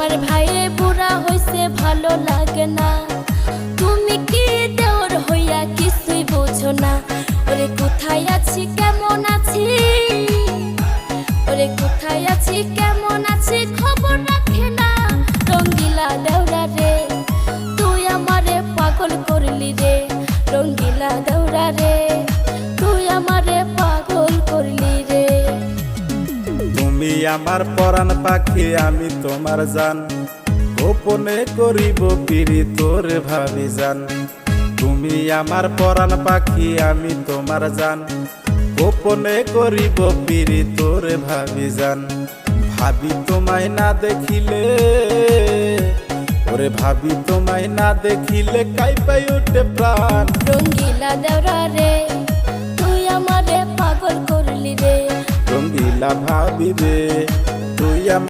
তোমার ভাইয়ে বুড়া হইছে ভালো লাগে না, তুমি কি দেওর হইয়া কিছুই বোঝো না। ওরে কোথায় আছি কেমন আছি, ওরে কোথায় আছি কেমন আছি খবর রাখে না। রঙ্গিলা দেওরা রে তুই আমারে পাগল করলি রে, রঙ্গিলা দেওরা রে তুই আমারে পাগল করলি রে। তুমি আমার পরাণ পাখি আমি তোমার জান, গোপনে করিব পিরি তোর ভাবি জান। তুমি আমার পরাণ পাখি আমি তোমার জান, গোপনে করিব পিরি তোর ভাবি জান। ভাবি তোমায় না দেখিলে, ওরে ভাবি তোমায় না দেখিলে কাঁপাই ওঠে প্রাণ। রঙ্গিলা দেওরা রে তুই আমারে পাগল করলি রে, রঙ্গিলা ভাবি রে তুই